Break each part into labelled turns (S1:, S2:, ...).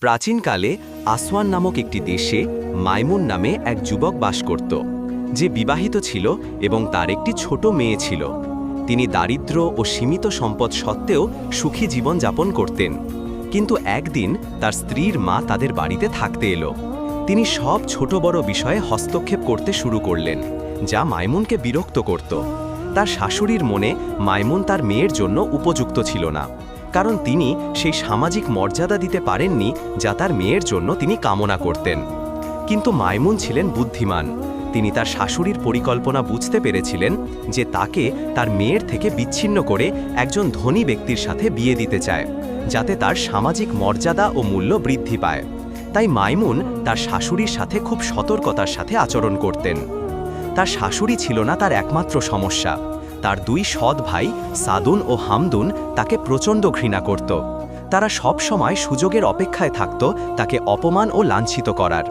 S1: প্রাচীনকালে আসওয়ান নামক একটি দেশে মাইমুন নামে এক যুবক বাস করত, যে বিবাহিত ছিল এবং তার একটি ছোট মেয়ে ছিল। তিনি দারিদ্র্য ও সীমিত সম্পদ সত্ত্বেও সুখী জীবন যাপন করতেন। কিন্তু একদিন তার স্ত্রীর মা তাদের বাড়িতে থাকতে এলো। তিনি সব ছোট বড় বিষয়ে হস্তক্ষেপ করতে শুরু করলেন, যা মাইমুনকে বিরক্ত করত। তার শাশুড়ির মনে মাইমুন তার মেয়ের জন্য উপযুক্ত ছিল না, কারণ তিনি সেই সামাজিক মর্যাদা দিতে পারেননি যা তার মেয়ের জন্য তিনি কামনা করতেন। কিন্তু মাইমুন ছিলেন বুদ্ধিমান। তিনি তার শাশুড়ির পরিকল্পনা বুঝতে পেরেছিলেন যে তাকে তার মেয়ের থেকে বিচ্ছিন্ন করে একজন ধনী ব্যক্তির সাথে বিয়ে দিতে চায়, যাতে তার সামাজিক মর্যাদা ও মূল্য বৃদ্ধি পায়। তাই মাইমুন তার শাশুড়ির সাথে খুব সতর্কতার সাথে আচরণ করতেন। তার শাশুড়ি ছিল না তার একমাত্র সমস্যা। তার দুই সৎ ভাই সাদুন ও হামদুন তাকে প্রচণ্ড ঘৃণা করত। তারা সব সময় সুযোগের অপেক্ষায় থাকত তাকে অপমান ও লাঞ্ছিত করার।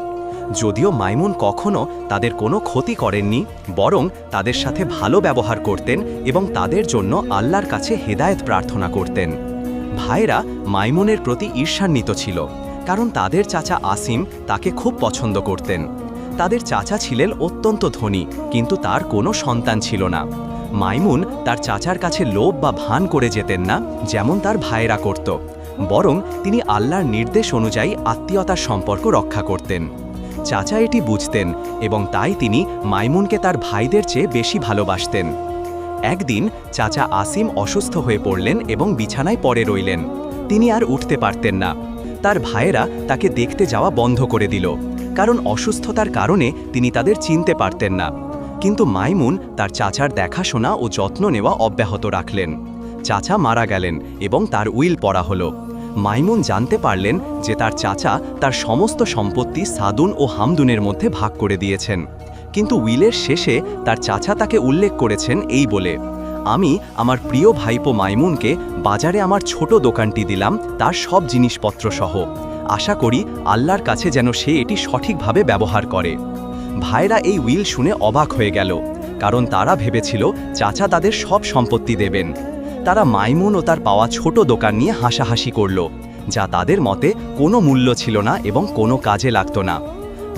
S1: যদিও মাইমুন কখনো তাদের কোনো ক্ষতি করেননি, বরং তাদের সাথে ভালো ব্যবহার করতেন এবং তাদের জন্য আল্লাহর কাছে হেদায়েত প্রার্থনা করতেন। ভাইরা মাইমুনের প্রতি ঈর্ষান্বিত ছিল, কারণ তাদের চাচা আসিম তাকে খুব পছন্দ করতেন। তাদের চাচা ছিলেন অত্যন্ত ধনী, কিন্তু তার কোনো সন্তান ছিল না। মাইমুন তার চাচার কাছে লোভ বা ভান করে যেতেন না, যেমন তার ভাইয়েরা করত, বরং তিনি আল্লাহর নির্দেশ অনুযায়ী আত্মীয়তার সম্পর্ক রক্ষা করতেন। চাচা এটি বুঝতেন এবং তাই তিনি মাইমুনকে তার ভাইদের চেয়ে বেশি ভালোবাসতেন। একদিন চাচা আসিম অসুস্থ হয়ে পড়লেন এবং বিছানায় পড়ে রইলেন। তিনি আর উঠতে পারতেন না। তার ভাইয়েরা তাকে দেখতে যাওয়া বন্ধ করে দিল, কারণ অসুস্থতার কারণে তিনি তাদের চিনতে পারতেন না। কিন্তু মাইমুন তার চাচার দেখাশোনা ও যত্ন নেওয়া অব্যাহত রাখলেন। চাচা মারা গেলেন এবং তার উইল পড়া হলো। মাইমুন জানতে পারলেন যে তার চাচা তার সমস্ত সম্পত্তি সাদুন ও হামদুনের মধ্যে ভাগ করে দিয়েছেন। কিন্তু উইলের শেষে তার চাচা তাকে উল্লেখ করেছেন এই বলে, আমি আমার প্রিয় ভাইপো মাইমুনকে বাজারে আমার ছোট দোকানটি দিলাম, তার সব জিনিসপত্র সহ। আশা করি আল্লাহর কাছে যেন সে এটি সঠিকভাবে ব্যবহার করে। ভাইরা এই উইল শুনে অবাক হয়ে গেল, কারণ তারা ভেবেছিল চাচা তাদের সব সম্পত্তি দেবেন। তারা মাইমুন ও তার পাওয়া ছোট দোকান নিয়ে হাসাহাসি করল, যা তাদের মতে কোনো মূল্য ছিল না এবং কোনো কাজে লাগত না।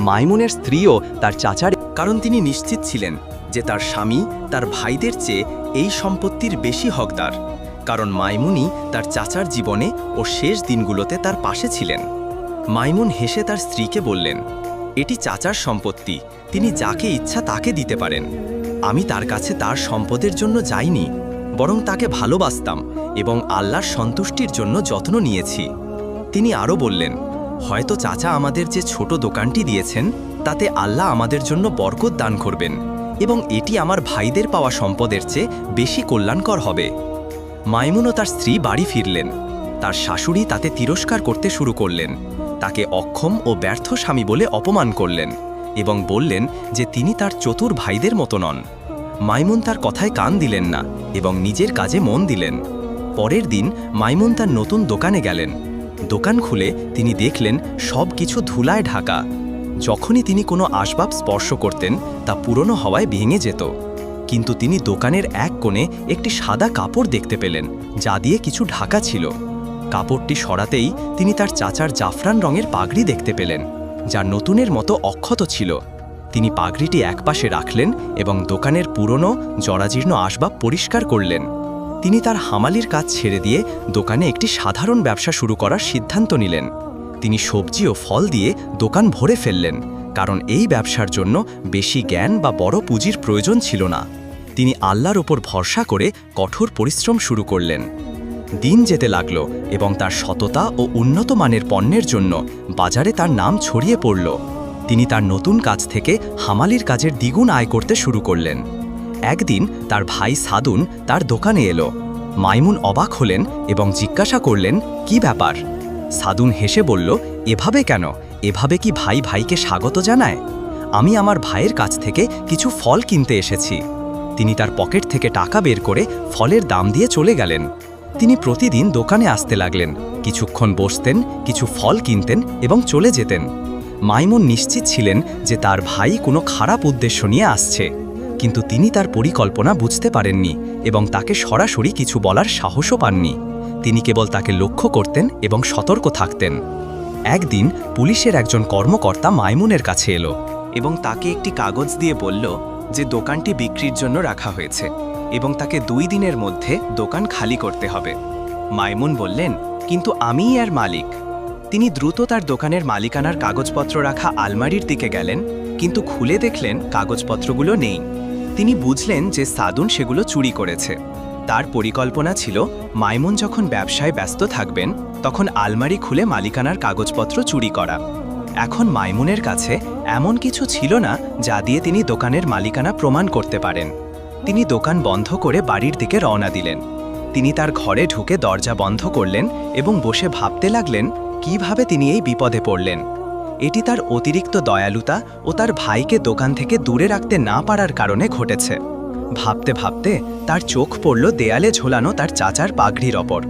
S1: মাইমুনের স্ত্রীও তার চাচার, কারণ তিনি নিশ্চিত ছিলেন যে তার স্বামী তার ভাইদের চেয়ে এই সম্পত্তির বেশি হকদার, কারণ মাইমুনই তার চাচার জীবনে ও শেষ দিনগুলোতে তার পাশে ছিলেন। মাইমুন হেসে তার স্ত্রীকে বললেন, এটি চাচার সম্পত্তি, তিনি যাকে ইচ্ছা তাকে দিতে পারেন। আমি তার কাছে তার সম্পদের জন্য যাইনি, বরং তাকে ভালোবাসতাম এবং আল্লাহর সন্তুষ্টির জন্য যত্ন নিয়েছি। তিনি আরও বললেন, হয়তো চাচা আমাদের যে ছোট দোকানটি দিয়েছেন তাতে আল্লাহ আমাদের জন্য বরকত দান করবেন এবং এটি আমার ভাইদের পাওয়া সম্পদের চেয়ে বেশি কল্যাণকর হবে। মাইমুন ও তার স্ত্রী বাড়ি ফিরলেন। তার শাশুড়ি তাতে তিরস্কার করতে শুরু করলেন, তাকে অক্ষম ও ব্যর্থ স্বামী বলে অপমান করলেন এবং বললেন যে তিনি তার চতুর ভাইদের মতো নন। মাইমুন তার কথায় কান দিলেন না এবং নিজের কাজে মন দিলেন। পরের দিন মাইমুন তার নতুন দোকানে গেলেন। দোকান খুলে তিনি দেখলেন সব কিছু ধুলায় ঢাকা। যখনই তিনি কোনো আসবাব স্পর্শ করতেন তা পুরনো হওয়ায় ভেঙে যেত। কিন্তু তিনি দোকানের এক কোণে একটি সাদা কাপড় দেখতে পেলেন, যা দিয়ে কিছু ঢাকা ছিল। কাপড়টি সরাতেই তিনি তার চাচার জাফরান রঙের পাগড়ি দেখতে পেলেন, যা নতুনের মতো অক্ষত ছিল। তিনি পাগড়িটি একপাশে রাখলেন এবং দোকানের পুরনো জরাজীর্ণ আসবাব পরিষ্কার করলেন। তিনি তার হামালির কাজ ছেড়ে দিয়ে দোকানে একটি সাধারণ ব্যবসা শুরু করার সিদ্ধান্ত নিলেন। তিনি সবজি ও ফল দিয়ে দোকান ভরে ফেললেন, কারণ এই ব্যবসার জন্য বেশি জ্ঞান বা বড় পুঁজির প্রয়োজন ছিল না। তিনি আল্লাহর ওপর ভরসা করে কঠোর পরিশ্রম শুরু করলেন। দিন যেতে লাগল এবং তার সততা ও উন্নত মানের পণ্যের জন্য বাজারে তার নাম ছড়িয়ে পড়ল। তিনি তার নতুন কাজ থেকে হামালির কাজের দ্বিগুণ আয় করতে শুরু করলেন। একদিন তার ভাই সাদুন তার দোকানে এলো। মাইমুন অবাক হলেন এবং জিজ্ঞাসা করলেন, কি ব্যাপার? সাদুন হেসে বলল, এভাবে কেন? এভাবে কি ভাই ভাইকে স্বাগত জানায়? আমি আমার ভাইয়ের কাছ থেকে কিছু ফল কিনতে এসেছি। তিনি তার পকেট থেকে টাকা বের করে ফলের দাম দিয়ে চলে গেলেন। তিনি প্রতিদিন দোকানে আসতে লাগলেন, কিছুক্ষণ বসতেন, কিছু ফল কিনতেন এবং চলে যেতেন। মাইমুন নিশ্চিত ছিলেন যে তার ভাই কোনো খারাপ উদ্দেশ্য নিয়ে আসছে, কিন্তু তিনি তার পরিকল্পনা বুঝতে পারেননি এবং তাকে সরাসরি কিছু বলার সাহসও পাননি। তিনি কেবল তাকে লক্ষ্য করতেন এবং সতর্ক থাকতেন। একদিন পুলিশের একজন কর্মকর্তা মাইমুনের কাছে এলো এবং তাকে একটি কাগজ দিয়ে বলল যে দোকানটি বিক্রির জন্য রাখা হয়েছে এবং তাকে 2 দিনের মধ্যে দোকান খালি করতে হবে। মাইমুন বললেন, কিন্তু আমিই এর মালিক। তিনি দ্রুত তার দোকানের মালিকানার কাগজপত্র রাখা আলমারির দিকে গেলেন, কিন্তু খুলে দেখলেন কাগজপত্রগুলো নেই। তিনি বুঝলেন যে সাদুন সেগুলো চুরি করেছে। তার পরিকল্পনা ছিল মাইমুন যখন ব্যবসায় ব্যস্ত থাকবেন তখন আলমারি খুলে মালিকানার কাগজপত্র চুরি করা। এখন মাইমুনের কাছে এমন কিছু ছিল না যা দিয়ে তিনি দোকানের মালিকানা প্রমাণ করতে পারেন। তিনি দোকান বন্ধ করে বাড়ির দিকে রওনা দিলেন। তিনি তার ঘরে ঢুকে দরজা বন্ধ করলেন এবং বসে ভাবতে লাগলেন কিভাবে তিনি এই বিপদে পড়লেন। এটি তার অতিরিক্ত দয়ালুতা ও তার ভাইকে দোকান থেকে দূরে রাখতে না পারার কারণে ঘটেছে। ভাবতে ভাবতে তার চোখ পড়ল দেয়ালে ঝোলানো তার চাচার পাগড়ির ওপর।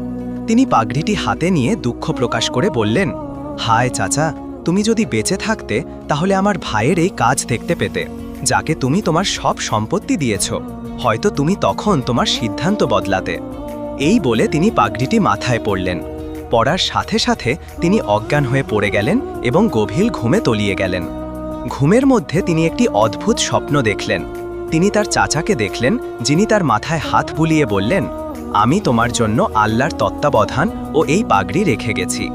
S1: তিনি পাগড়িটি হাতে নিয়ে দুঃখ প্রকাশ করে বললেন, হায় চাচা, তুমি যদি বেঁচে থাকতে তাহলে আমার ভাইয়ের এই কাজ দেখতে পেতে, যাকে তুমি তোমার সব সম্পত্তি দিয়েছ। হয়তো তুমি তখন তোমার সিদ্ধান্ত বদলাতে। এই বলে তিনি পাগড়িটি মাথায় পড়লেন। পড়ার সাথে সাথে তিনি অজ্ঞান হয়ে পড়ে গেলেন এবং গভীর ঘুমে তলিয়ে গেলেন। ঘুমের মধ্যে তিনি একটি অদ্ভুত স্বপ্ন দেখলেন। তিনি তার চাচাকে দেখলেন, যিনি তার মাথায় হাত বুলিয়ে বললেন, আমি তোমার জন্য আল্লাহর তত্ত্বাবধান ও এই পাগড়ি রেখে গেছি।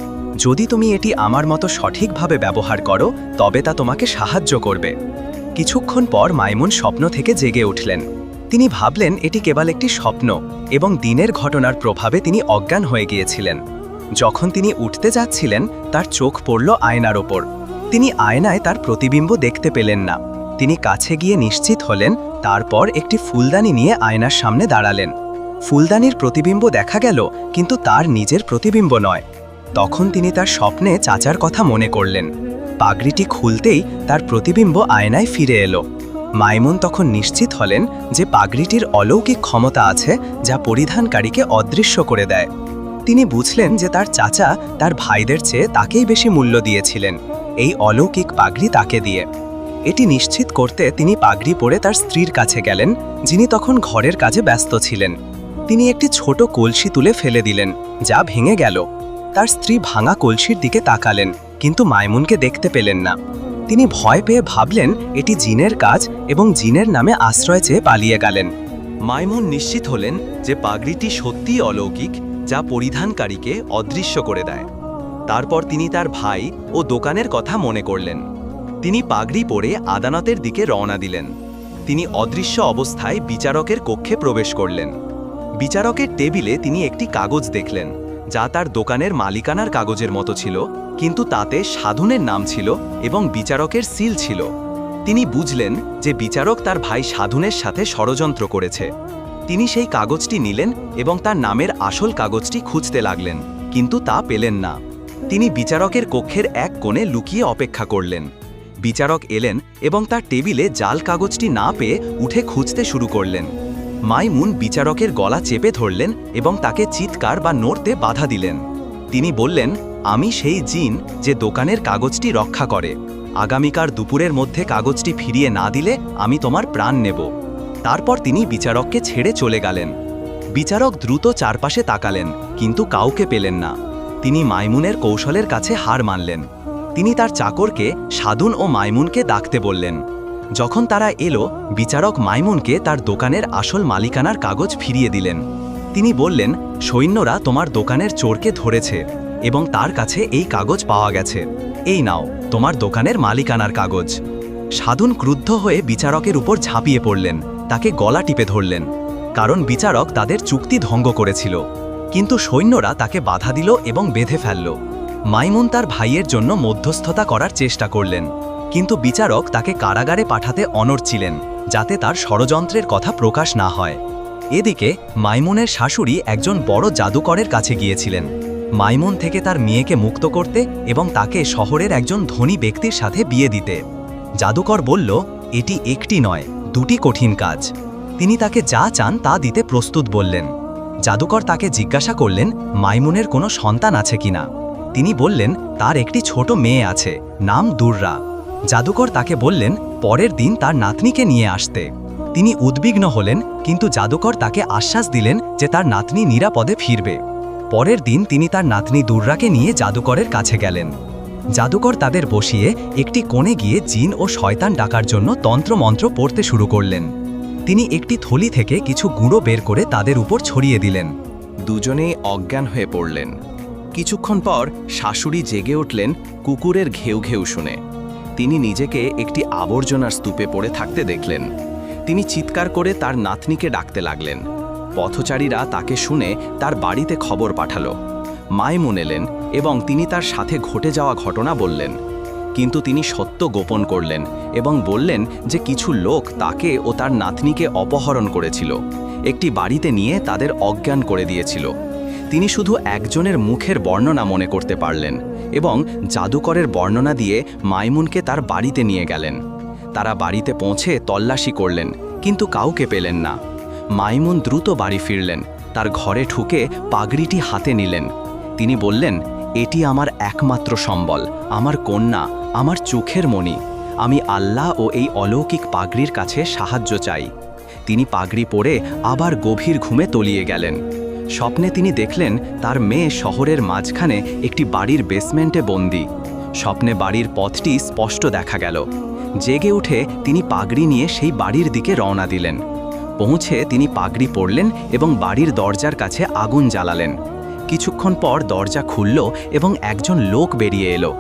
S1: যদি তুমি এটি আমার মতো সঠিকভাবে ব্যবহার করো তবে তা তোমাকে সাহায্য করবে। কিছুক্ষণ পর মাইমুন স্বপ্ন থেকে জেগে উঠলেন। তিনি ভাবলেন এটি কেবল একটি স্বপ্ন এবং দিনের ঘটনার প্রভাবে তিনি অজ্ঞান হয়ে গিয়েছিলেন। যখন তিনি উঠতে যাচ্ছিলেন তার চোখ পড়ল আয়নার ওপর। তিনি আয়নায় তার প্রতিবিম্ব দেখতে পেলেন না। তিনি কাছে গিয়ে নিশ্চিত হলেন, তারপর একটি ফুলদানি নিয়ে আয়নার সামনে দাঁড়ালেন। ফুলদানির প্রতিবিম্ব দেখা গেল, কিন্তু তার নিজের প্রতিবিম্ব নয়। তখন তিনি তার স্বপ্নে চাচার কথা মনে করলেন। পাগড়িটি খুলতেই তার প্রতিবিম্ব আয়নায় ফিরে এলো। মাইমুন তখন নিশ্চিত হলেন যে পাগড়িটির অলৌকিক ক্ষমতা আছে যা পরিধানকারীকে অদৃশ্য করে দেয়। তিনি বুঝলেন যে তার চাচা তার ভাইদের চেয়ে তাকেই বেশি মূল্য দিয়েছিলেন এই অলৌকিক পাগড়ি তাকে দিয়ে। এটি নিশ্চিত করতে তিনি পাগড়ি পরে তার স্ত্রীর কাছে গেলেন, যিনি তখন ঘরের কাজে ব্যস্ত ছিলেন। তিনি একটি ছোট কলসি তুলে ফেলে দিলেন, যা ভেঙে গেল। তার স্ত্রী ভাঙা কলসির দিকে তাকালেন, কিন্তু মাইমুনকে দেখতে পেলেন না। তিনি ভয় পেয়ে ভাবলেন এটি জিনের কাজ এবং জিনের নামে আশ্রয় চেয়ে পালিয়ে গেলেন। মাইমুন নিশ্চিত হলেন যে পাগড়িটি সত্যিই অলৌকিক, যা পরিধানকারীকে অদৃশ্য করে দেয়। তারপর তিনি তার ভাই ও দোকানের কথা মনে করলেন। তিনি পাগড়ি পরে আদালতের দিকে রওনা দিলেন। তিনি অদৃশ্য অবস্থায় বিচারকের কক্ষে প্রবেশ করলেন। বিচারকের টেবিলে তিনি একটি কাগজ দেখলেন, যা তার দোকানের মালিকানার কাগজের মতো ছিল, কিন্তু তাতে সাধুনের নাম ছিল এবং বিচারকের সিল ছিল। তিনি বুঝলেন যে বিচারক তার ভাই সাধুনের সাথে ষড়যন্ত্র করেছে। তিনি সেই কাগজটি নিলেন এবং তার নামের আসল কাগজটি খুঁজতে লাগলেন, কিন্তু তা পেলেন না। তিনি বিচারকের কক্ষের এক কোণে লুকিয়ে অপেক্ষা করলেন। বিচারক এলেন এবং তার টেবিলে জাল কাগজটি না পেয়ে উঠে খুঁজতে শুরু করলেন। মাইমুন বিচারকের গলা চেপে ধরলেন এবং তাকে চিৎকার বা নড়তে বাধা দিলেন। তিনি বললেন, আমি সেই জিন যে দোকানের কাগজটি রক্ষা করে। আগামীকাল দুপুরের মধ্যে কাগজটি ফিরিয়ে না দিলে আমি তোমার প্রাণ নেব। তারপর তিনি বিচারককে ছেড়ে চলে গেলেন। বিচারক দ্রুত চারপাশে তাকালেন, কিন্তু কাউকে পেলেন না। তিনি মাইমুনের কৌশলের কাছে হার মানলেন। তিনি তার চাকরকে সাধুন ও মাইমুনকে ডাকতে বললেন। যখন তারা এলো, বিচারক মাইমুনকে তার দোকানের আসল মালিকানার কাগজ ফিরিয়ে দিলেন। তিনি বললেন, সৈন্যরা তোমার দোকানের চোরকে ধরেছে এবং তার কাছে এই কাগজ পাওয়া গেছে। এই নাও তোমার দোকানের মালিকানার কাগজ। সাধুন ক্রুদ্ধ হয়ে বিচারকের উপর ঝাঁপিয়ে পড়লেন, তাকে গলা টিপে ধরলেন, কারণ বিচারক তাদের চুক্তি ভঙ্গ করেছিল। কিন্তু সৈন্যরা তাকে বাধা দিল এবং বেঁধে ফেলল। মাইমুন তার ভাইয়ের জন্য মধ্যস্থতা করার চেষ্টা করলেন, কিন্তু বিচারক তাকে কারাগারে পাঠাতে অনড় ছিলেন, যাতে তার ষড়যন্ত্রের কথা প্রকাশ না হয়। এদিকে মাইমুনের শাশুড়ি একজন বড় জাদুকরের কাছে গিয়েছিলেন, মাইমুন থেকে তার মেয়েকে মুক্ত করতে এবং তাকে শহরের একজন ধনী ব্যক্তির সাথে বিয়ে দিতে। জাদুকর বলল, এটি একটি নয়, 2টি কঠিন কাজ। তিনি তাকে যা চান তা দিতে প্রস্তুত বললেন। জাদুকর তাকে জিজ্ঞাসা করলেন, মাইমুনের কোনো সন্তান আছে কিনা। তিনি বললেন, তার একটি ছোট মেয়ে আছে, নাম দুর্রা। জাদুকর তাকে বললেন পরের দিন তার নাতনিকে নিয়ে আসতে। তিনি উদ্বিগ্ন হলেন, কিন্তু জাদুকর তাকে আশ্বাস দিলেন যে তার নাতনি নিরাপদে ফিরবে। পরের দিন তিনি তার নাতনি দুর্রাকে নিয়ে জাদুকরের কাছে গেলেন।
S2: জাদুকর তাদের বসিয়ে একটি কোণে গিয়ে জিন ও শয়তান ডাকার জন্য তন্ত্রমন্ত্র পড়তে শুরু করলেন। তিনি একটি থলি থেকে কিছু গুঁড়ো বের করে তাদের উপর ছড়িয়ে দিলেন।
S1: দুজনেই অজ্ঞান হয়ে পড়লেন। কিছুক্ষণ পর শাশুড়ি জেগে উঠলেন কুকুরের ঘেউ ঘেউ শুনে। তিনি নিজেকে একটি আবর্জনার স্তূপে পড়ে থাকতে দেখলেন। তিনি চিৎকার করে তার নাতনিকে ডাকতে লাগলেন। পথচারীরা তাকে শুনে তার বাড়িতে খবর পাঠালো। মাইমুন এলেন এবং তিনি তার সাথে ঘটে যাওয়া ঘটনা বললেন। কিন্তু তিনি সত্য গোপন করলেন এবং বললেন যে কিছু লোক তাকে ও তার নাতনিকে অপহরণ করেছিল, একটি বাড়িতে নিয়ে তাদের অজ্ঞান করে দিয়েছিল। তিনি শুধু একজনের মুখের বর্ণনা মনে করতে পারলেন এবং জাদুকরের বর্ণনা দিয়ে মাইমুনকে তার বাড়িতে নিয়ে গেলেন। তারা বাড়িতে পৌঁছে তল্লাশি করলেন, কিন্তু কাউকে পেলেন না। মাইমুন দ্রুত বাড়ি ফিরলেন। তার ঘরে ঢুকে পাগড়িটি হাতে নিলেন। তিনি বললেন, এটি আমার একমাত্র সম্বল, আমার কন্যা, আমার চোখের মণি। আমি আল্লাহ ও এই অলৌকিক পাগড়ির কাছে সাহায্য চাই। তিনি পাগড়ি পরে আবার গভীর ঘুমে তলিয়ে গেলেন। স্বপ্নে তিনি দেখলেন তার মেয়ে শহরের মাঝখানে একটি বাড়ির বেসমেন্টে বন্দী। স্বপ্নে বাড়ির পথটি স্পষ্ট দেখা গেল। জেগে উঠে তিনি পাগড়ি নিয়ে সেই বাড়ির দিকে রওনা দিলেন। পৌঁছে তিনি পাগড়ি পরলেন এবং বাড়ির দরজার কাছে আগুন জ্বালালেন। কিছুক্ষণ পর দরজা খুলল এবং একজন লোক বেরিয়ে এলো,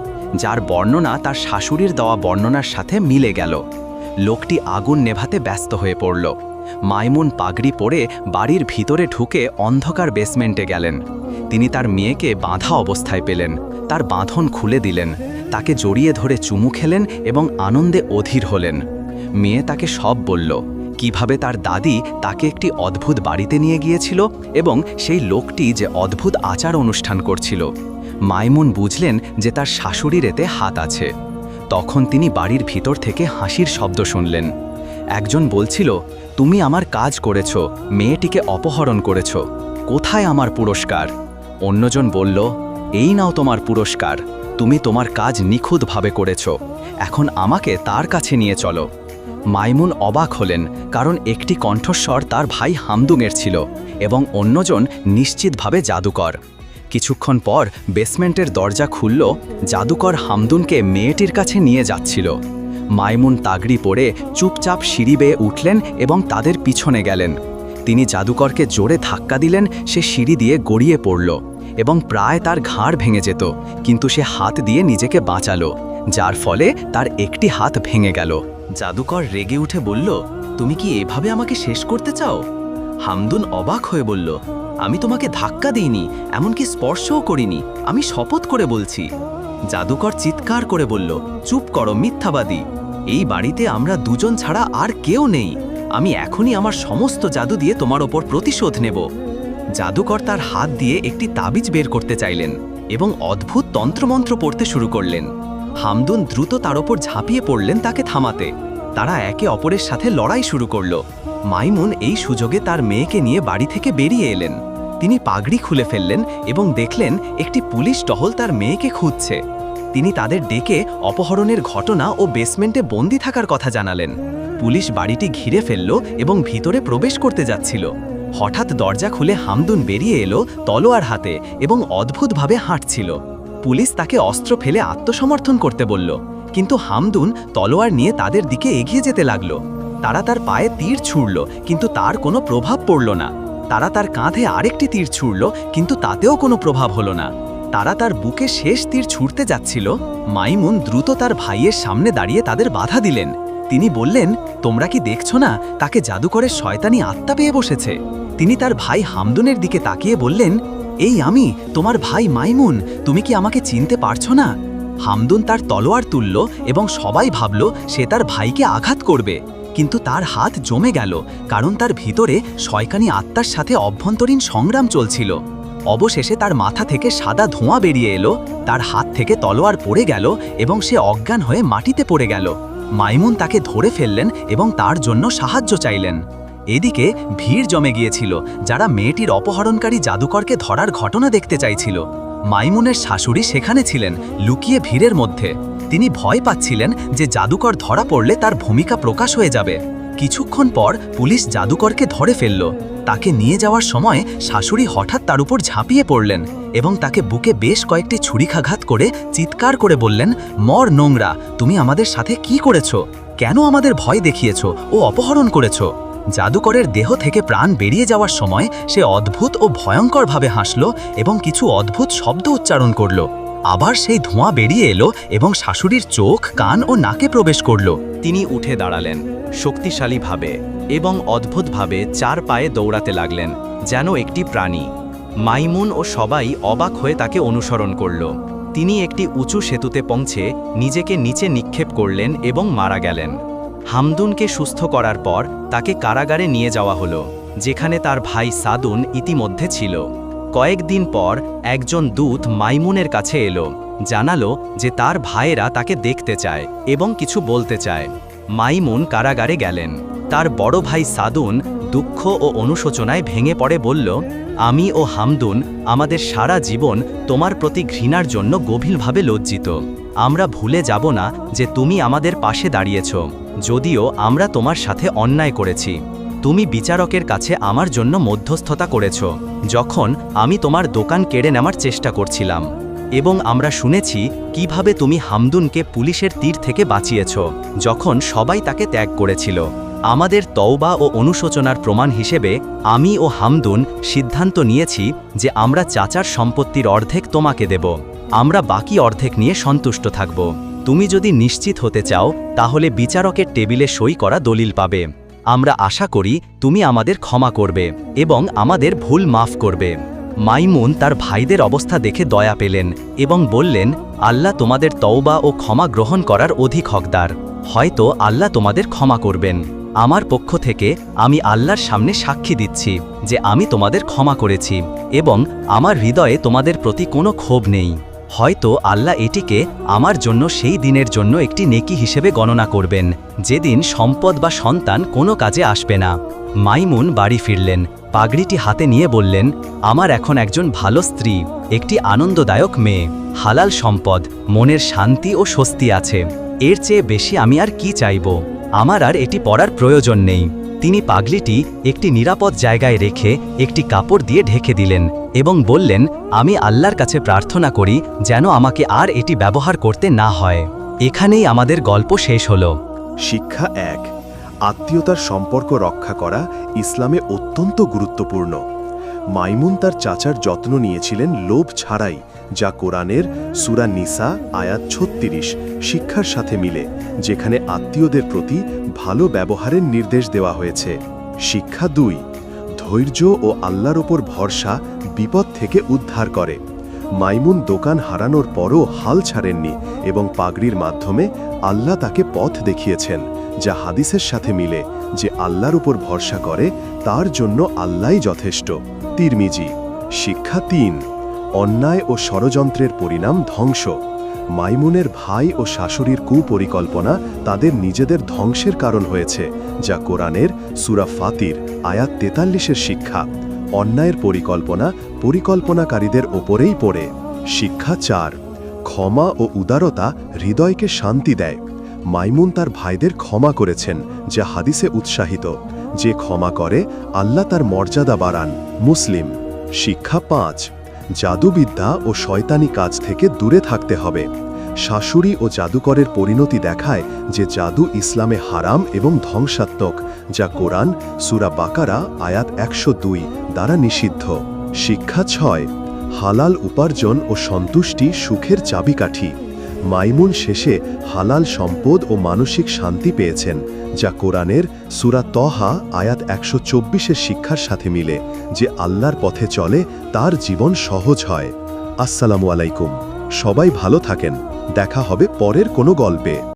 S1: যার বর্ণনা তার শাশুড়ির দেওয়া বর্ণনার সাথে মিলে গেল। লোকটি আগুন নেভাতে ব্যস্ত হয়ে পড়ল। মাইমুন পাগড়ি পরে বাড়ির ভিতরে ঢুকে অন্ধকার বেসমেন্টে গেলেন। তিনি তার মেয়েকে বাঁধা অবস্থায় পেলেন। তার বাঁধন খুলে দিলেন, তাকে জড়িয়ে ধরে চুমু খেলেন এবং আনন্দে অধীর হলেন। মেয়ে তাকে সব বলল, কিভাবে তার দাদি তাকে একটি অদ্ভুত বাড়িতে নিয়ে গিয়েছিল এবং সেই লোকটি যে অদ্ভুত আচার অনুষ্ঠান করছিল। মাইমুন বুঝলেন যে তার শাশুড়ির এতে হাত আছে। তখন তিনি বাড়ির ভিতর থেকে হাসির শব্দ শুনলেন। একজন বলছিল, তুমি আমার কাজ করেছ, মেয়েটিকে অপহরণ করেছ, কোথায় আমার পুরস্কার? অন্যজন বলল, এই নাও তোমার পুরস্কার, তুমি তোমার কাজ নিখুঁতভাবে করেছ, এখন আমাকে তার কাছে নিয়ে চলো। মাইমুন অবাক হলেন, কারণ একটি কণ্ঠস্বর তার ভাই হামদুংয়ের ছিল এবং অন্যজন নিশ্চিতভাবে জাদুকর। কিছুক্ষণ পর বেসমেন্টের দরজা খুলল। জাদুকর হামদুনকে মেয়েটির কাছে নিয়ে যাচ্ছিল। মাইমুন তাগড়ি পরে চুপচাপ সিঁড়ি বেয়ে উঠলেন এবং তাদের পিছনে গেলেন। তিনি জাদুকরকে জোরে ধাক্কা দিলেন। সে সিঁড়ি দিয়ে গড়িয়ে পড়ল এবং প্রায় তার ঘাড় ভেঙে যেত, কিন্তু সে হাত দিয়ে নিজেকে বাঁচালো, যার ফলে তার একটি হাত ভেঙে গেল। জাদুকর রেগে উঠে বলল, তুমি কি এভাবে আমাকে শেষ করতে চাও? হামদুন অবাক হয়ে বলল, আমি তোমাকে ধাক্কা দিইনি, এমনকি স্পর্শও করিনি, আমি শপথ করে বলছি। জাদুকর চিৎকার করে বলল, চুপ করো মিথ্যাবাদী, এই বাড়িতে আমরা দুজন ছাড়া আর কেউ নেই। আমি এখনই আমার সমস্ত জাদু দিয়ে তোমার ওপর প্রতিশোধ নেব। জাদুকর তার হাত দিয়ে একটি তাবিজ বের করতে চাইলেন এবং অদ্ভুত তন্ত্রমন্ত্র পড়তে শুরু করলেন। হামদুন দ্রুত তার ওপর ঝাঁপিয়ে পড়লেন তাকে থামাতে। তারা একে অপরের সাথে লড়াই শুরু করল। মাইমুন এই সুযোগে তার মেয়েকে নিয়ে বাড়ি থেকে বেরিয়ে এলেন। তিনি পাগড়ি খুলে ফেললেন এবং দেখলেন একটি পুলিশ টহল তার মেয়েকে খুঁজছে। তিনি তাদের ডেকে অপহরণের ঘটনা ও বেসমেন্টে বন্দি থাকার কথা জানালেন। পুলিশ বাড়িটি ঘিরে ফেলল এবং ভিতরে প্রবেশ করতে যাচ্ছিল। হঠাৎ দরজা খুলে হামদুন বেরিয়ে এলো তলোয়ার হাতে এবং অদ্ভুতভাবে হাঁটছিল। পুলিশ তাকে অস্ত্র ফেলে আত্মসমর্থন করতে বলল, কিন্তু হামদুন তলোয়ার নিয়ে তাদের দিকে এগিয়ে যেতে লাগলো। তারা তার পায়ে তীর ছুঁড়ল, কিন্তু তার কোনো প্রভাব পড়ল না। তারা তার কাঁধে আরেকটি তীর ছুঁড়ল, কিন্তু তাতেও কোনো প্রভাব হলো না। তারা তার বুকে শেষ তীর ছুঁড়তে যাচ্ছিল। মাইমুন দ্রুত তার ভাইয়ের সামনে দাঁড়িয়ে তাদের বাধা দিলেন। তিনি বললেন, তোমরা কি দেখছো না, তাকে জাদুকরের শয়তানি আত্মা পেয়ে বসেছে? তিনি তার ভাই হামদুনের দিকে তাকিয়ে বললেন, এই আমি তোমার ভাই মাইমুন, তুমি কি আমাকে চিনতে পারছো না? হামদুন তার তলোয়ার তুলল এবং সবাই ভাবল সে তার ভাইকে আঘাত করবে, কিন্তু তার হাত জমে গেল, কারণ তার ভিতরে শয়তানি আত্মার সাথে অভ্যন্তরীণ সংগ্রাম চলছিল। অবশেষে তার মাথা থেকে সাদা ধোঁয়া বেরিয়ে এলো, তার হাত থেকে তলোয়ার পড়ে গেল এবং সে অজ্ঞান হয়ে মাটিতে পড়ে গেল। মাইমুন তাকে ধরে ফেললেন এবং তার জন্য সাহায্য চাইলেন। এদিকে ভিড় জমে গিয়েছিল, যারা মেয়েটির অপহরণকারী জাদুকরকে ধরার ঘটনা দেখতে চাইছিল। মাইমুনের শাশুড়ি সেখানে ছিলেন, লুকিয়ে ভিড়ের মধ্যে। তিনি ভয় পাচ্ছিলেন যে জাদুকর ধরা পড়লে তার ভূমিকা প্রকাশ হয়ে যাবে। কিছুক্ষণ পর পুলিশ জাদুকরকে ধরে ফেলল। তাকে নিয়ে যাওয়ার সময় শাশুড়ি হঠাৎ তার উপর ঝাঁপিয়ে পড়লেন
S2: এবং তাকে বুকে বেশ কয়েকটি ছুরিকাঘাত করে চিৎকার করে বললেন, মর নোংরা, তুমি আমাদের সাথে কি করেছো? কেন আমাদের ভয় দেখিয়েছো ও অপহরণ করেছো? জাদুকরের দেহ থেকে প্রাণ বেরিয়ে যাওয়ার সময় সে অদ্ভুত ও ভয়ঙ্করভাবে হাসল এবং কিছু অদ্ভুত শব্দ উচ্চারণ করল। আবার সেই ধোঁয়া বেরিয়ে এলো এবং শাশুড়ির চোখ, কান ও নাকে প্রবেশ করল।
S1: তিনি উঠে দাঁড়ালেন শক্তিশালীভাবে এবং অদ্ভুতভাবে 4 পায়ে দৌড়াতে লাগলেন, যেন একটি প্রাণী। মাইমুন ও সবাই অবাক হয়ে তাকে অনুসরণ করল। তিনি একটি উঁচু সেতুতে পৌঁছে নিজেকে নিচে নিক্ষেপ করলেন এবং মারা গেলেন। হামদুনকে সুস্থ করার পর তাকে কারাগারে নিয়ে যাওয়া হলো, যেখানে তার ভাই সাদুন ইতিমধ্যে ছিল। কয়েকদিন পর একজন দূত মাইমুনের কাছে এলো, জানালো যে তার ভাইয়েরা তাকে দেখতে চায় এবং কিছু বলতে চায়। মাইমুন কারাগারে গেলেন। তার বড় ভাই সাদুন দুঃখ ও অনুশোচনায় ভেঙে পড়ে বলল, আমি ও হামদুন আমাদের সারা জীবন তোমার প্রতি ঘৃণার জন্য গভীরভাবে লজ্জিত। আমরা ভুলে যাব না যে তুমি আমাদের পাশে দাঁড়িয়েছ, যদিও আমরা তোমার সাথে অন্যায় করেছি। তুমি বিচারকের কাছে আমার জন্য মধ্যস্থতা করেছ যখন আমি তোমার দোকান কেড়ে নেওয়ার চেষ্টা করছিলাম, এবং আমরা শুনেছি কিভাবে তুমি হামদুনকে পুলিশের তীর থেকে বাঁচিয়েছ যখন সবাই তাকে ত্যাগ করেছিল। আমাদের তওবা ও অনুশোচনার প্রমাণ হিসেবে আমি ও হামদুন সিদ্ধান্ত নিয়েছি যে আমরা চাচার সম্পত্তির অর্ধেক তোমাকে দেব। আমরা বাকি অর্ধেক নিয়ে সন্তুষ্ট থাকব। তুমি যদি নিশ্চিত হতে চাও তাহলে বিচারকের টেবিলে সই করা দলিল পাবে। আমরা আশা করি তুমি আমাদের ক্ষমা করবে এবং আমাদের ভুল মাফ করবে। মাইমুন তার ভাইদের অবস্থা দেখে দয়া পেলেন এবং বললেন, আল্লাহ তোমাদের তওবা ও ক্ষমা গ্রহণ করার অধিক হকদার। হয়তো আল্লাহ তোমাদের ক্ষমা করবেন। আমার পক্ষ থেকে আমি আল্লাহর সামনে সাক্ষী দিচ্ছি যে আমি তোমাদের ক্ষমা করেছি এবং আমার হৃদয়ে তোমাদের প্রতি কোনো ক্ষোভ নেই। হয়তো আল্লাহ এটিকে আমার জন্য সেই দিনের জন্য একটি নেকি হিসেবে গণনা করবেন, যেদিন সম্পদ বা সন্তান কোনো কাজে আসবে না। মাইমুন বাড়ি ফিরলেন, পাগড়িটি হাতে নিয়ে বললেন, আমার এখন একজন ভালো স্ত্রী, একটি আনন্দদায়ক মেয়ে, হালাল সম্পদ, মনের শান্তি ও স্বস্তি আছে। এর চেয়ে বেশি আমি আর কি চাইব? আমার আর এটি পরার প্রয়োজন নেই। তিনি পাগড়িটি একটি নিরাপদ জায়গায় রেখে একটি কাপড় দিয়ে ঢেকে দিলেন এবং বললেন, আমি আল্লাহর কাছে প্রার্থনা করি যেন আমাকে আর এটি ব্যবহার করতে না হয়। এখানেই আমাদের গল্প শেষ হলো।
S3: শিক্ষা 1। আত্মীয়তার সম্পর্ক রক্ষা করা ইসলামে অত্যন্ত গুরুত্বপূর্ণ। মাইমুন তার চাচার যত্ন নিয়েছিলেন লোভ ছাড়াই, যা কোরআনের সূরা নিসা আয়াত 36 শিক্ষার সাথে মিলে, যেখানে আত্মীয়দের প্রতি ভালো ব্যবহারের নির্দেশ দেওয়া হয়েছে। শিক্ষা 2। ধৈর্য ও আল্লাহর ওপর ভরসা বিপদ থেকে উদ্ধার করে। মাইমুন দোকান হারানোর পরও হাল ছাড়েননি এবং পাগড়ির মাধ্যমে আল্লাহ তাকে পথ দেখিয়েছেন, যা হাদিসের সাথে মিলে যে আল্লাহর উপর ভরসা করে তার জন্য আল্লাহই যথেষ্ট। তিরমিজি। শিক্ষা 3। অন্যায় ও ষড়যন্ত্রের পরিণাম ধ্বংস। মাইমুনের ভাই ও শাশুড়ির কুপরিকল্পনা তাদের নিজেদের ধ্বংসের কারণ হয়েছে, যা কোরআনের সূরা ফাতির আয়াত 43-এর শিক্ষা। অন্যায়ের পরিকল্পনাকারীদের ওপরেই পড়ে। শিক্ষা 4। ক্ষমা ও উদারতা হৃদয়কে শান্তি দেয়। মাইমুন তার ভাইদের ক্ষমা করেছেন, যা হাদিসে উৎসাহিত। যে ক্ষমা করে আল্লাহ তার মর্যাদা বাড়ান। মুসলিম। শিক্ষা 5। জাদুবিদ্যা ও শয়তানি কাজ থেকে দূরে থাকতে হবে। শাশুড়ি ও জাদুকরের পরিণতি দেখায় যে জাদু ইসলামে হারাম এবং ধ্বংসাত্মক, যা কোরআন সূরা বাকারা আয়াত 102 দ্বারা নিষিদ্ধ। শিক্ষা 6। হালাল উপার্জন ও সন্তুষ্টি সুখের চাবিকাঠি। মাইমুন শেষে হালাল সম্পদ ও মানসিক শান্তি পেয়েছেন, যা কোরআনের সূরা তহা আয়াত 124-এর শিক্ষার সাথে মিলে। যে আল্লাহর পথে চলে তার জীবন সহজ হয়। আসসালামু আলাইকুম। সবাই ভালো থাকেন। দেখা হবে পরের কোনো গল্পে।